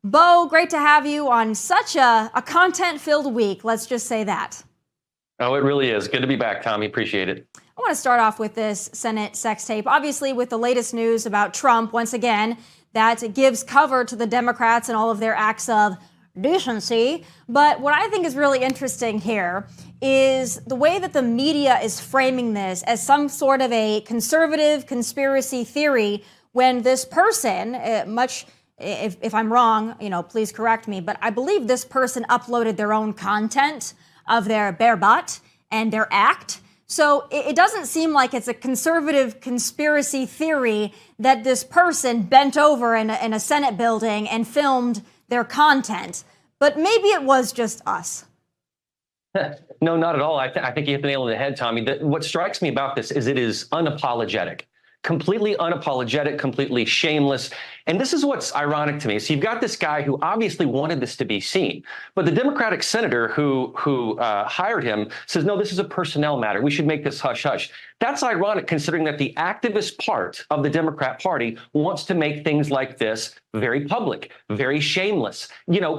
Bo, great to have you on such a content-filled week. Let's just say that. Oh, it really is. Good to be back, Tommy. Appreciate it. I want to start off with this Senate sex tape. Obviously, with the latest news about Trump, once again, that gives cover to the Democrats and all of their acts of decency. But what I think is really interesting here is the way that the media is framing this as some sort of a conservative conspiracy theory when this person, if I'm wrong, please correct me, but I believe this person uploaded their own content of their bare butt and their act. So it doesn't seem like it's a conservative conspiracy theory that this person bent over in a Senate building and filmed their content. But maybe it was just us. No, not at all. I think you hit the nail on the head, Tommy. What strikes me about this is it is unapologetic. Completely unapologetic, completely shameless. And this is what's ironic to me. So you've got this guy who obviously wanted this to be seen, but the Democratic senator who hired him says, no, this is a personnel matter. We should make this hush hush. That's ironic considering that the activist part of the Democrat Party wants to make things like this very public, very shameless,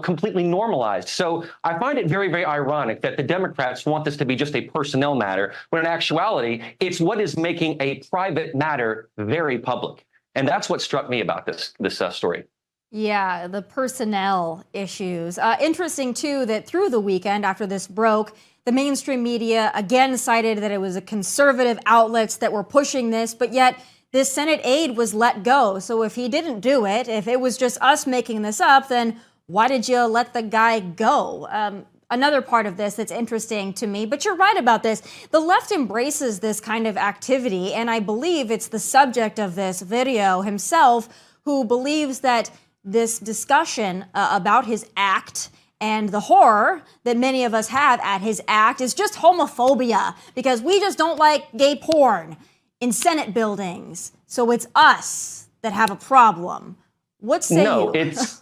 completely normalized. So I find it very, very ironic that the Democrats want this to be just a personnel matter, when in actuality, it's what is making a private matter very public. And that's what struck me about this story. Yeah, the personnel issues. Interesting, too, that through the weekend after this broke, the mainstream media again cited that it was a conservative outlets that were pushing this, but yet this Senate aide was let go. So if he didn't do it, if it was just us making this up, then why did you let the guy go? Another part of this that's interesting to me, but you're right about this. The left embraces this kind of activity, and I believe it's the subject of this video himself who believes that this discussion about his act and the horror that many of us have at his act is just homophobia, because we just don't like gay porn in Senate buildings. So it's us that have a problem. What say you? It's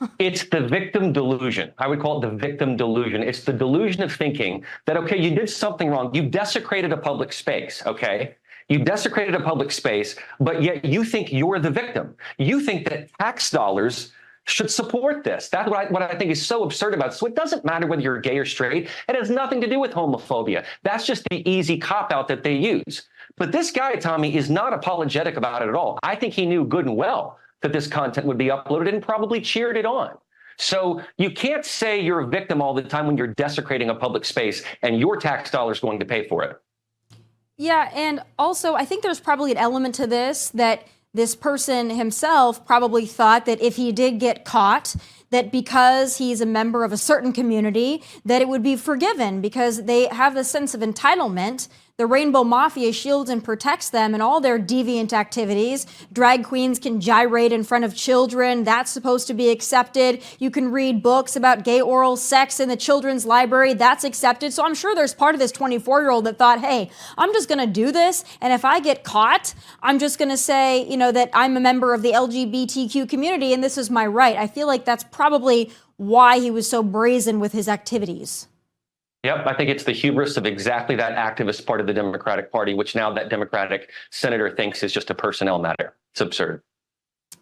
the victim delusion. I would call it the victim delusion. It's the delusion of thinking that, okay, you did something wrong. You desecrated a public space, okay? You desecrated a public space, but yet you think you're the victim. You think that tax dollars should support this. That's what I think is so absurd about it. So it doesn't matter whether you're gay or straight. It has nothing to do with homophobia. That's just the easy cop-out that they use. But this guy, Tommy, is not apologetic about it at all. I think he knew good and well that this content would be uploaded and probably cheered it on. So you can't say you're a victim all the time when you're desecrating a public space and your tax dollars going to pay for it. Yeah, and also I think there's probably an element to this that this person himself probably thought that if he did get caught, that because he's a member of a certain community, that it would be forgiven because they have a sense of entitlement. The Rainbow Mafia shields and protects them in all their deviant activities. Drag queens can gyrate in front of children. That's supposed to be accepted. You can read books about gay oral sex in the children's library. That's accepted. So I'm sure there's part of this 24-year-old that thought, hey, I'm just going to do this. And if I get caught, I'm just going to say, that I'm a member of the LGBTQ community and this is my right. I feel like that's probably why he was so brazen with his activities. Yep, I think it's the hubris of exactly that activist part of the Democratic Party, which now that Democratic senator thinks is just a personnel matter. It's absurd.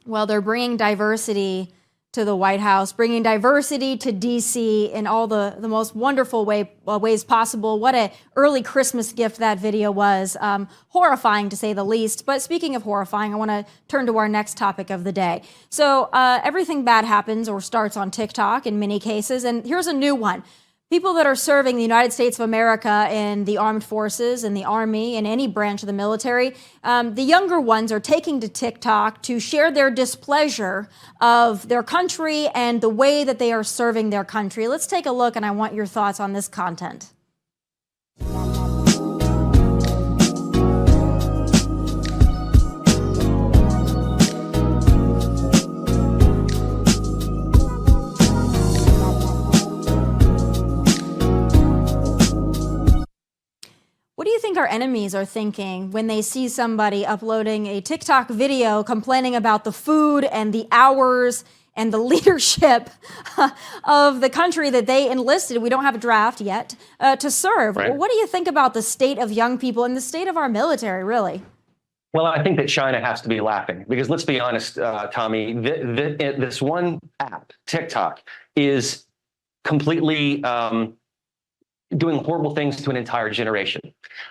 Well, they're bringing diversity to the White House, bringing diversity to D.C. in all the most wonderful ways possible. What an early Christmas gift that video was. Horrifying, to say the least. But speaking of horrifying, I want to turn to our next topic of the day. So everything bad happens or starts on TikTok in many cases. And here's a new one. People that are serving the United States of America in the armed forces, in the Army, in any branch of the military, the younger ones are taking to TikTok to share their displeasure of their country and the way that they are serving their country. Let's take a look, and I want your thoughts on this content. What do you think our enemies are thinking when they see somebody uploading a TikTok video complaining about the food and the hours and the leadership of the country that they enlisted? We don't have a draft yet to serve. Right. What do you think about the state of young people and the state of our military, really? Well, I think that China has to be laughing because let's be honest, Tommy, this one app, TikTok, is completely doing horrible things to an entire generation.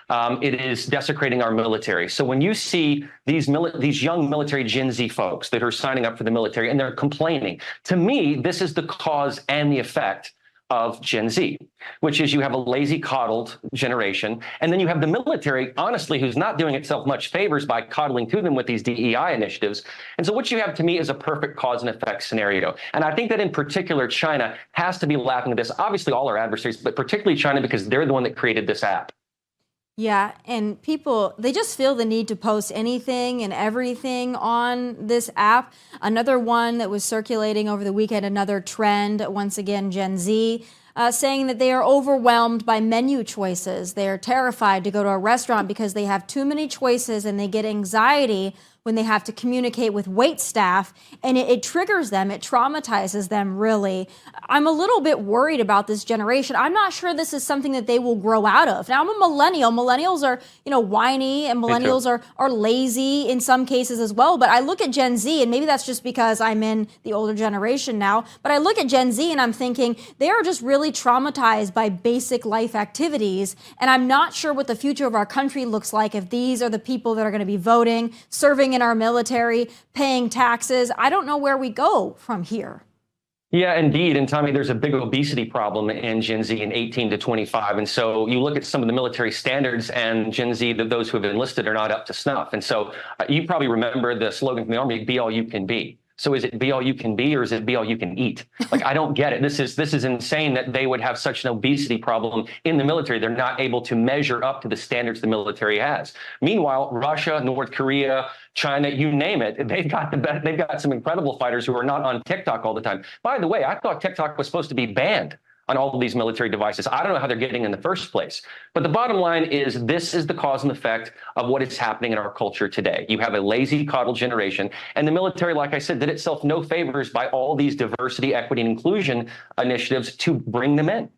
It is desecrating our military. So when you see these young military Gen Z folks that are signing up for the military and they're complaining, to me, this is the cause and the effect of Gen Z, which is you have a lazy, coddled generation. And then you have the military, honestly, who's not doing itself much favors by coddling to them with these DEI initiatives. And so what you have to me is a perfect cause and effect scenario. And I think that in particular, China has to be laughing at this. Obviously, all our adversaries, but particularly China, because they're the one that created this app. Yeah, and people, they just feel the need to post anything and everything on this app. Another one that was circulating over the weekend, another trend, once again, Gen Z, saying that they are overwhelmed by menu choices. They are terrified to go to a restaurant because they have too many choices and they get anxiety when they have to communicate with wait staff, and it triggers them, it traumatizes them, really. I'm a little bit worried about this generation. I'm not sure this is something that they will grow out of. Now, I'm a millennial. Millennials are, whiny, and millennials are lazy in some cases as well. But I look at Gen Z, and maybe that's just because I'm in the older generation now, but I look at Gen Z and I'm thinking they are just really traumatized by basic life activities. And I'm not sure what the future of our country looks like if these are the people that are going to be voting, serving in our military, paying taxes. I don't know where we go from here. Yeah, indeed. And Tommy, there's a big obesity problem in Gen Z in 18 to 25. And so you look at some of the military standards and Gen Z, those who have enlisted are not up to snuff. And so you probably remember the slogan from the Army, be all you can be. So is it be all you can be or is it be all you can eat? Like, I don't get it. This is insane that they would have such an obesity problem in the military. They're not able to measure up to the standards the military has. Meanwhile, Russia, North Korea, China, you name it, they've got the best. They've got some incredible fighters who are not on TikTok all the time. By the way, I thought TikTok was supposed to be banned on all of these military devices. I don't know how they're getting in the first place. But the bottom line is this is the cause and effect of what is happening in our culture today. You have a lazy, coddled generation. And the military, like I said, did itself no favors by all these diversity, equity, and inclusion initiatives to bring them in.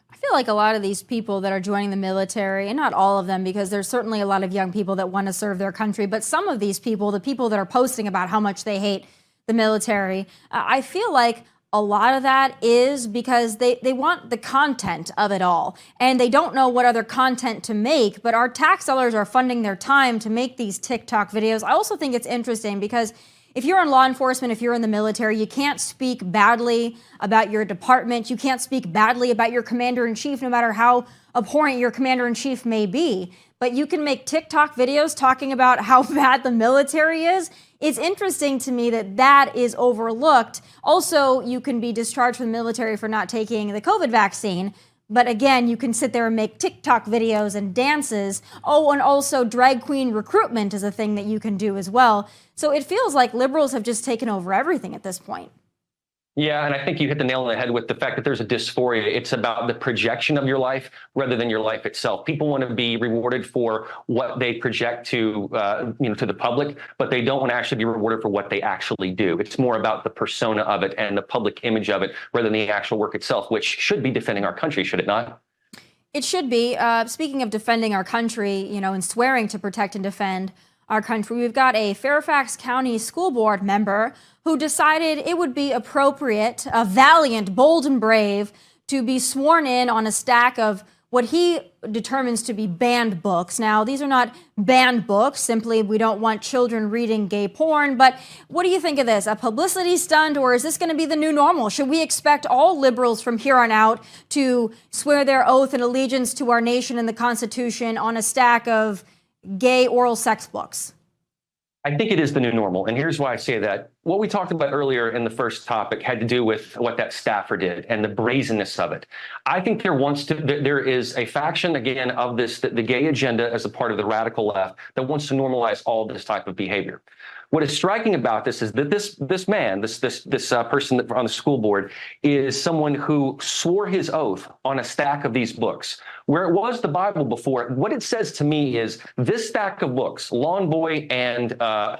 I feel like a lot of these people that are joining the military, and not all of them, because there's certainly a lot of young people that want to serve their country, but some of these people, the people that are posting about how much they hate the military, I feel like a lot of that is because they want the content of it all, and they don't know what other content to make, but our tax dollars are funding their time to make these TikTok videos. I also think it's interesting because if you're in law enforcement, if you're in the military, you can't speak badly about your department. You can't speak badly about your commander-in-chief, no matter how abhorrent your commander-in-chief may be. But you can make TikTok videos talking about how bad the military is. It's interesting to me that that is overlooked. Also, you can be discharged from the military for not taking the COVID vaccine. But again, you can sit there and make TikTok videos and dances. Oh, and also drag queen recruitment is a thing that you can do as well. So it feels like liberals have just taken over everything at this point. Yeah, and I think you hit the nail on the head with the fact that there's a dysphoria. It's about the projection of your life rather than your life itself. People want to be rewarded for what they project to, to the public, but they don't want to actually be rewarded for what they actually do. It's more about the persona of it and the public image of it rather than the actual work itself, which should be defending our country, should it not? It should be. Speaking of defending our country, and swearing to protect and defend our country, we've got a Fairfax County School Board member who decided it would be appropriate, valiant, bold, and brave, to be sworn in on a stack of what he determines to be banned books. Now, these are not banned books, simply we don't want children reading gay porn, but what do you think of this? A publicity stunt, or is this going to be the new normal? Should we expect all liberals from here on out to swear their oath and allegiance to our nation and the Constitution on a stack of gay oral sex books? I think it is the new normal. And here's why I say that. What we talked about earlier in the first topic had to do with what that staffer did and the brazenness of it. I think there is a faction, again, of this, the gay agenda as a part of the radical left that wants to normalize all this type of behavior. What is striking about this is that this man, this person on the school board, is someone who swore his oath on a stack of these books. Where it was the Bible before, what it says to me is this stack of books, Lawn Boy and I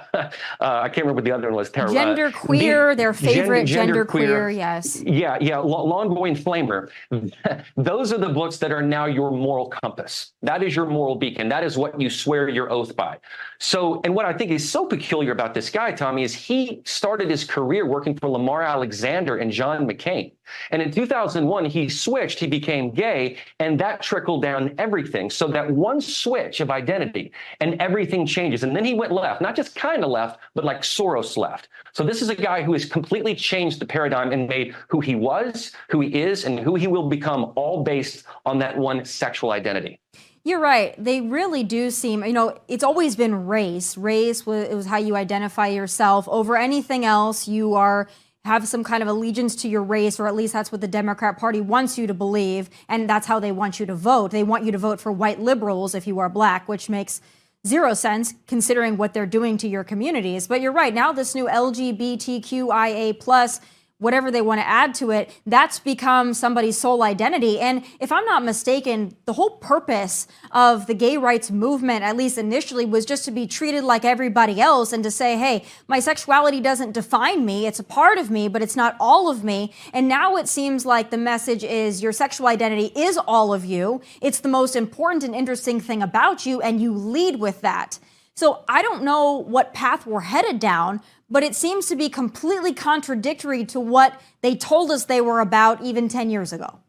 can't remember what the other one was. Gender queer, their favorite gender queer, yes. Yeah, Lawn Boy and Flamer. Those are the books that are now your moral compass. That is your moral beacon. That is what you swear your oath by. So, and what I think is so peculiar about this guy, Tommy, is he started his career working for Lamar Alexander and John McCain. And in 2001, he switched, he became gay, and that trickled down everything. So that one switch of identity and everything changes. And then he went left, not just kind of left, but like Soros left. So this is a guy who has completely changed the paradigm and made who he was, who he is, and who he will become, all based on that one sexual identity. You're right. They really do seem, it's always been race. Race was how you identify yourself. Over anything else, you have some kind of allegiance to your race, or at least that's what the Democrat Party wants you to believe, and that's how they want you to vote. They want you to vote for white liberals if you are black, which makes zero sense considering what they're doing to your communities. But you're right. Now this new LGBTQIA+, whatever they want to add to it, that's become somebody's sole identity. And if I'm not mistaken, the whole purpose of the gay rights movement, at least initially, was just to be treated like everybody else and to say, hey, my sexuality doesn't define me. It's a part of me, but it's not all of me. And now it seems like the message is your sexual identity is all of you. It's the most important and interesting thing about you, and you lead with that. So I don't know what path we're headed down, but it seems to be completely contradictory to what they told us they were about even 10 years ago.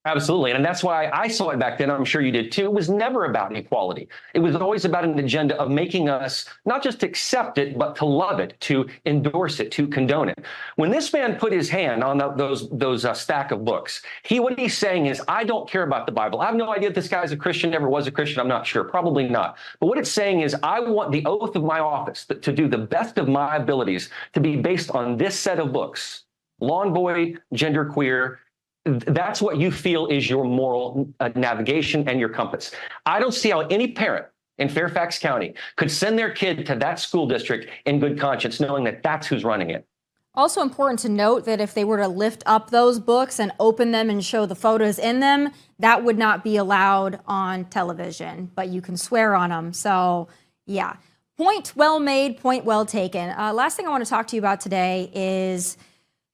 Absolutely. And that's why I saw it back then. I'm sure you did too. It was never about equality. It was always about an agenda of making us not just accept it, but to love it, to endorse it, to condone it. When this man put his hand on those stack of books, what he's saying is, I don't care about the Bible. I have no idea if this guy's a Christian, ever was a Christian. I'm not sure. Probably not. But what it's saying is, I want the oath of my office to do the best of my abilities to be based on this set of books. Lawn Boy, Gender Queer. That's what you feel is your moral navigation and your compass. I don't see how any parent in Fairfax County could send their kid to that school district in good conscience, knowing that that's who's running it. Also important to note that if they were to lift up those books and open them and show the photos in them, that would not be allowed on television, but you can swear on them. So, yeah. Point well made, point well taken. Last thing I want to talk to you about today is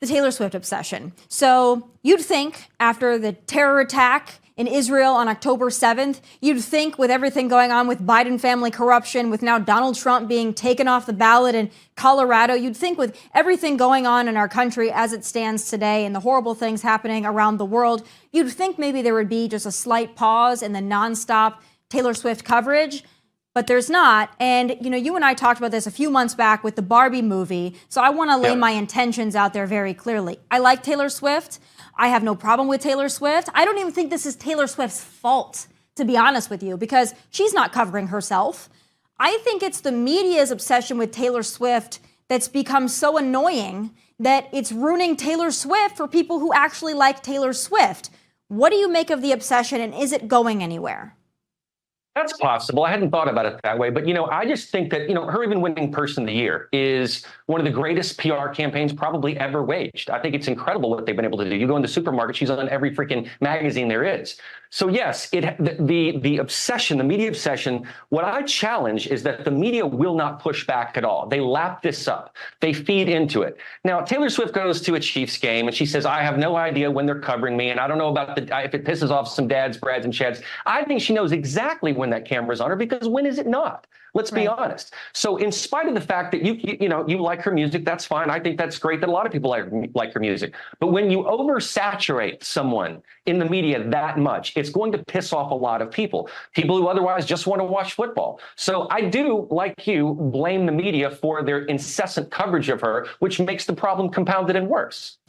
the Taylor Swift obsession. So you'd think after the terror attack in Israel on October 7th, you'd think with everything going on with Biden family corruption, with now Donald Trump being taken off the ballot in Colorado, you'd think with everything going on in our country as it stands today and the horrible things happening around the world, you'd think maybe there would be just a slight pause in the nonstop Taylor Swift coverage. But there's not. And, you and I talked about this a few months back with the Barbie movie. So I want to lay my intentions out there very clearly. I like Taylor Swift. I have no problem with Taylor Swift. I don't even think this is Taylor Swift's fault, to be honest with you, because she's not covering herself. I think it's the media's obsession with Taylor Swift that's become so annoying that it's ruining Taylor Swift for people who actually like Taylor Swift. What do you make of the obsession, and is it going anywhere? That's possible. I hadn't thought about it that way. But, I just think that, her even winning Person of the Year is one of the greatest PR campaigns probably ever waged. I think it's incredible what they've been able to do. You go in the supermarket, she's on every freaking magazine there is. So, yes, the obsession, the media obsession, what I challenge is that the media will not push back at all. They lap this up. They feed into it. Now, Taylor Swift goes to a Chiefs game and she says, I have no idea when they're covering me. And I don't know about if it pisses off some dads, Brads, and Chads. I think she knows exactly when that camera's on her, because when is it not? Let's be honest. So in spite of the fact that you like her music, that's fine. I think that's great that a lot of people like her music. But when you oversaturate someone in the media that much, it's going to piss off a lot of people who otherwise just want to watch football. So I do, like you, blame the media for their incessant coverage of her, which makes the problem compounded and worse.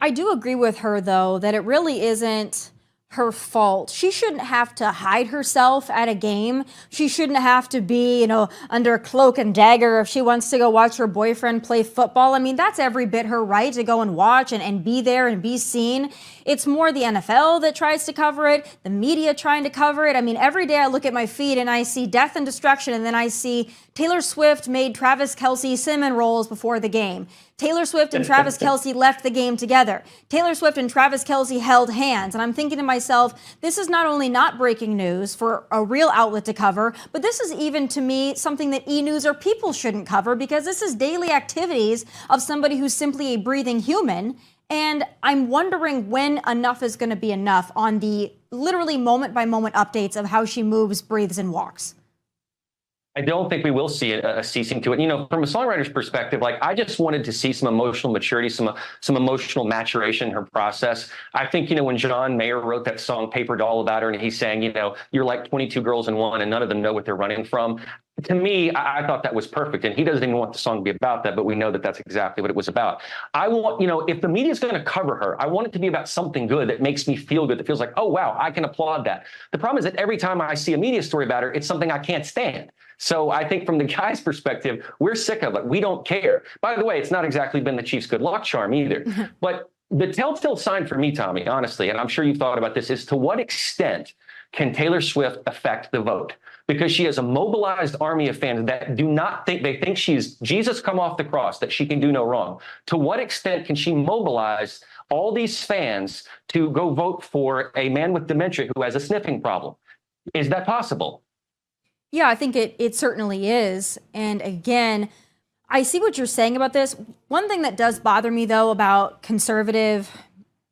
I do agree with her, though, that it really isn't her fault. She shouldn't have to hide herself at a game. She shouldn't have to be, under cloak and dagger if she wants to go watch her boyfriend play football. I mean, that's every bit her right to go and watch and be there and be seen. It's more the NFL that tries to cover it, the media trying to cover it. I mean, every day I look at my feed and I see death and destruction, and then I see Taylor Swift made Travis Kelce cinnamon rolls before the game. Taylor Swift and Travis Kelce left the game together. Taylor Swift and Travis Kelce held hands. And I'm thinking to myself, this is not only not breaking news for a real outlet to cover, but this is even, to me, something that e-news or people shouldn't cover, because this is daily activities of somebody who's simply a breathing human. And I'm wondering when enough is going to be enough on the literally moment-by-moment updates of how she moves, breathes, and walks. I don't think we will see a ceasing to it. You know, from a songwriter's perspective, like, I just wanted to see some emotional maturity, some emotional maturation in her process. I think, you know, when John Mayer wrote that song Paper Doll about her, and he's saying, you know, you're like 22 girls in one and none of them know what they're running from. To me, I thought that was perfect. And he doesn't even want the song to be about that, but we know that that's exactly what it was about. I want, you know, if the media is going to cover her, I want it to be about something good that makes me feel good, that feels like, oh, wow, I can applaud that. The problem is that every time I see a media story about her, it's something I can't stand. So I think from the guy's perspective, we're sick of it. We don't care. By the way, it's not exactly been the Chiefs' good luck charm either. But the telltale sign for me, Tommy, honestly, and I'm sure you've thought about this, is to what extent can Taylor Swift affect the vote? Because she has a mobilized army of fans that do not think, they think she's Jesus come off the cross, that she can do no wrong. To what extent can she mobilize all these fans to go vote for a man with dementia who has a sniffing problem? Is that possible? Yeah, I think it certainly is. And again, I see what you're saying about this. One thing that does bother me, though, about conservative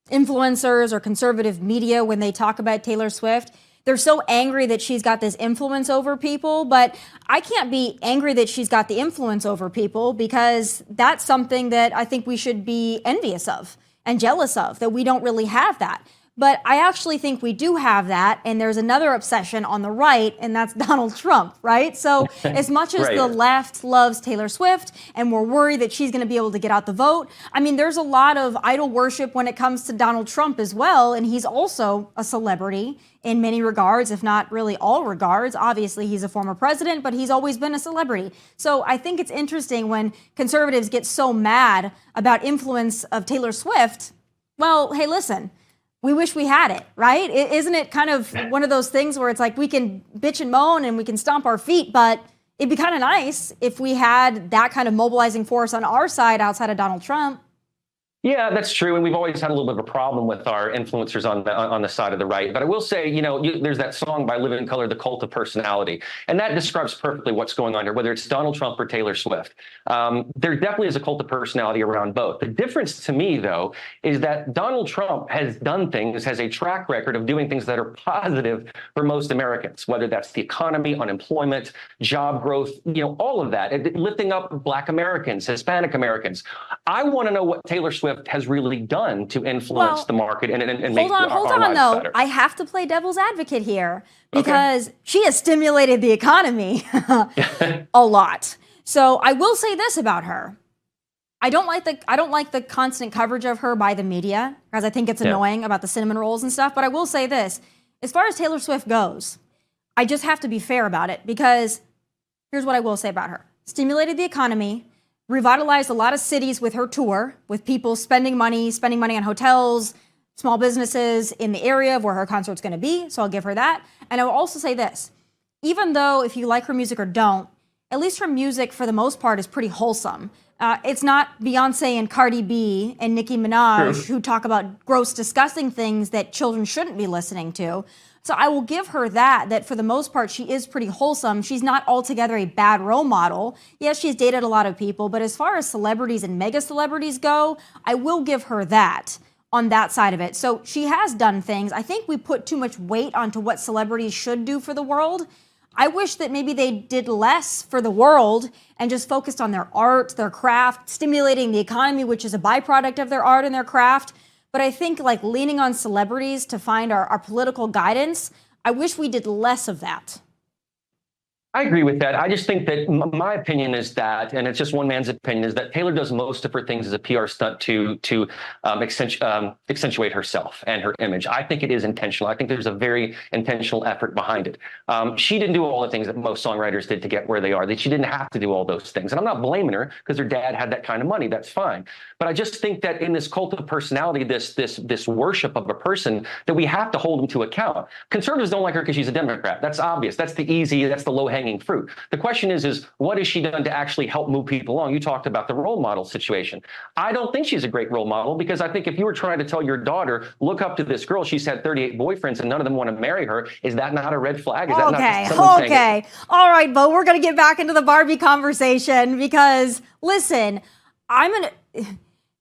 influencers or conservative media when they talk about Taylor Swift, they're so angry that she's got this influence over people. But I can't be angry that she's got the influence over people, because that's something that I think we should be envious of and jealous of, that we don't really have that. But I actually think we do have that, and there's another obsession on the right, and that's Donald Trump, right? So as much as the left loves Taylor Swift and we're worried that she's going to be able to get out the vote, I mean, there's a lot of idol worship when it comes to Donald Trump as well, and he's also a celebrity in many regards, if not really all regards. Obviously, he's a former president, but he's always been a celebrity. So I think it's interesting when conservatives get so mad about influence of Taylor Swift. Well, hey, listen. We wish we had it, right? Isn't it kind of one of those things where it's like we can bitch and moan and we can stomp our feet, but it'd be kind of nice if we had that kind of mobilizing force on our side outside of Donald Trump. Yeah, that's true. And we've always had a little bit of a problem with our influencers on the side of the right. But I will say, you know, there's that song by Living Colour, The Cult of Personality. And that describes perfectly what's going on here, whether it's Donald Trump or Taylor Swift. There definitely is a cult of personality around both. The difference to me, though, is that Donald Trump has done things, has a track record of doing things that are positive for most Americans, whether that's the economy, unemployment, job growth, you know, all of that, lifting up Black Americans, Hispanic Americans. I want to know what Taylor Swift has really done to influence the market and make our lives better. I have to play devil's advocate here, because she has stimulated the economy a lot. So I will say this about her. I don't like the constant coverage of her by the media, because I think it's annoying about the cinnamon rolls and stuff. But I will say this. As far as Taylor Swift goes, I just have to be fair about it, because here's what I will say about her. Stimulated the economy, revitalized a lot of cities with her tour, with people spending money on hotels, small businesses in the area of where her concert's going to be. So I'll give her that. And I will also say this. Even though if you like her music or don't, at least her music for the most part is pretty wholesome. It's not Beyonce and Cardi B and Nicki Minaj who talk about gross, disgusting things that children shouldn't be listening to. So I will give her that for the most part, she is pretty wholesome. She's not altogether a bad role model. Yes, she's dated a lot of people, but as far as celebrities and mega celebrities go, I will give her that on that side of it. So she has done things. I think we put too much weight onto what celebrities should do for the world. I wish that maybe they did less for the world and just focused on their art, their craft, stimulating the economy, which is a byproduct of their art and their craft. But I think like leaning on celebrities to find our political guidance, I wish we did less of that. I agree with that. I just think that my opinion is that, and it's just one man's opinion, is that Taylor does most of her things as a PR stunt to accentuate herself and her image. I think it is intentional. I think there's a very intentional effort behind it. She didn't do all the things that most songwriters did to get where they are. That she didn't have to do all those things. And I'm not blaming her, because her dad had that kind of money. That's fine. But I just think that in this cult of personality, this worship of a person, that we have to hold them to account. Conservatives don't like her because she's a Democrat. That's obvious. That's the low-hanging hanging fruit. The question is what has she done to actually help move people along? You talked about the role model situation. I don't think she's a great role model, because I think if you were trying to tell your daughter, look up to this girl, she's had 38 boyfriends and none of them want to marry her, is that not a red flag? Is that not just someone saying, all right, Bo, we're going to get back into the Barbie conversation, because listen,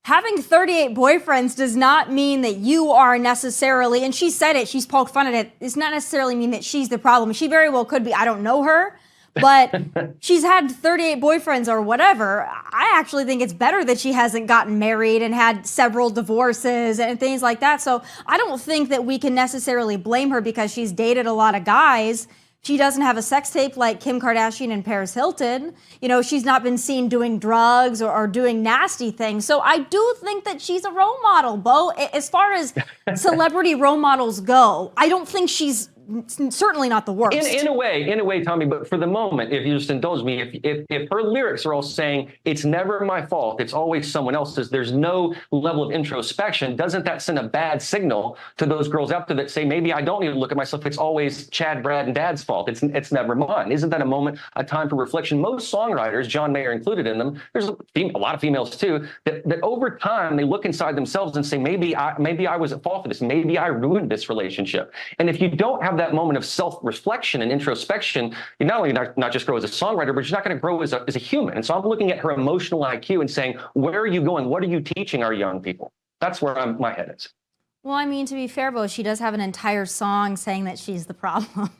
having 38 boyfriends does not mean that you are necessarily, and she said it, she's poked fun at it, does not necessarily mean that she's the problem. She very well could be. I don't know her, but she's had 38 boyfriends or whatever. I actually think it's better that she hasn't gotten married and had several divorces and things like that. So I don't think that we can necessarily blame her because she's dated a lot of guys. She doesn't have a sex tape like Kim Kardashian and Paris Hilton. You know, she's not been seen doing drugs or doing nasty things. So I do think that she's a role model, Bo. As far as celebrity role models go, I don't think she's certainly not the worst. In a way, Tommy, but for the moment, if you just indulge me, if her lyrics are all saying, it's never my fault, it's always someone else's, there's no level of introspection, doesn't that send a bad signal to those girls out there that say, maybe I don't need to look at myself, it's always Chad, Brad, and Dad's fault, it's never mine? Isn't that a time for reflection? Most songwriters, John Mayer included in them, there's a lot of females too, that over time, they look inside themselves and say, maybe I was at fault for this, maybe I ruined this relationship. And if you don't have that moment of self-reflection and introspection, you're not only not just grow as a songwriter, but you're not going to grow as a human. And so I'm looking at her emotional IQ and saying, where are you going? What are you teaching our young people? That's where my head is. Well, I mean, to be fair, Bo, she does have an entire song saying that she's the problem.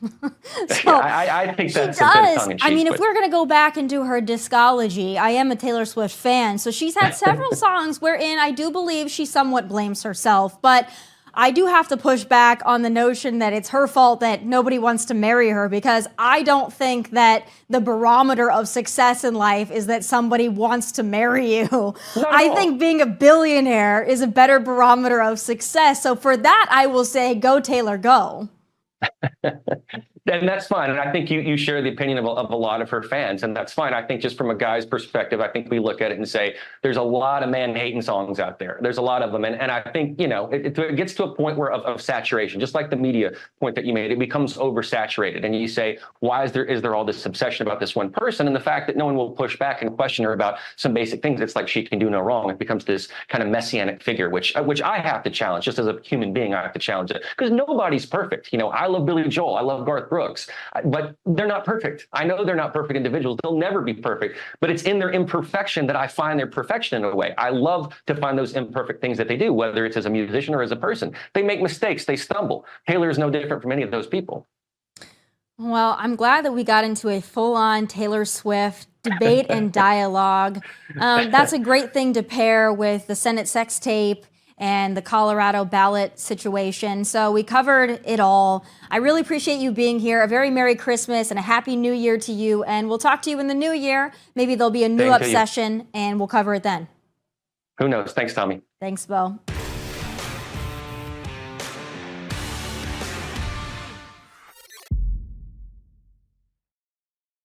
So I think that's a bit tongue-in-cheek. I mean, if we're going to go back and do her discography, I am a Taylor Swift fan. So she's had several songs wherein I do believe she somewhat blames herself. But I do have to push back on the notion that it's her fault that nobody wants to marry her, because I don't think that the barometer of success in life is that somebody wants to marry you. I think being a billionaire is a better barometer of success. So for that, I will say, go Taylor, go. And that's fine. And I think you share the opinion of a lot of her fans, and that's fine. I think just from a guy's perspective, I think we look at it and say, there's a lot of man-hating songs out there. There's a lot of them. And I think, you know, it gets to a point where of saturation, just like the media point that you made, it becomes oversaturated. And you say, why is there all this obsession about this one person? And the fact that no one will push back and question her about some basic things, it's like she can do no wrong. It becomes this kind of messianic figure, which I have to challenge. Just as a human being, I have to challenge it, because nobody's perfect. You know, I love Billy Joel. I love Garth Brooks, but they're not perfect. I know they're not perfect individuals. They'll never be perfect, but it's in their imperfection that I find their perfection in a way. I love to find those imperfect things that they do, whether it's as a musician or as a person. They make mistakes. They stumble. Taylor is no different from any of those people. Well, I'm glad that we got into a full-on Taylor Swift debate and dialogue. That's a great thing to pair with the Senate sex tape and the Colorado ballot situation. So we covered it all. I really appreciate you being here. A very Merry Christmas and a Happy New Year to you. And we'll talk to you in the new year. Maybe there'll be a new obsession and we'll cover it then. Who knows? Thanks, Tommy. Thanks, Bo.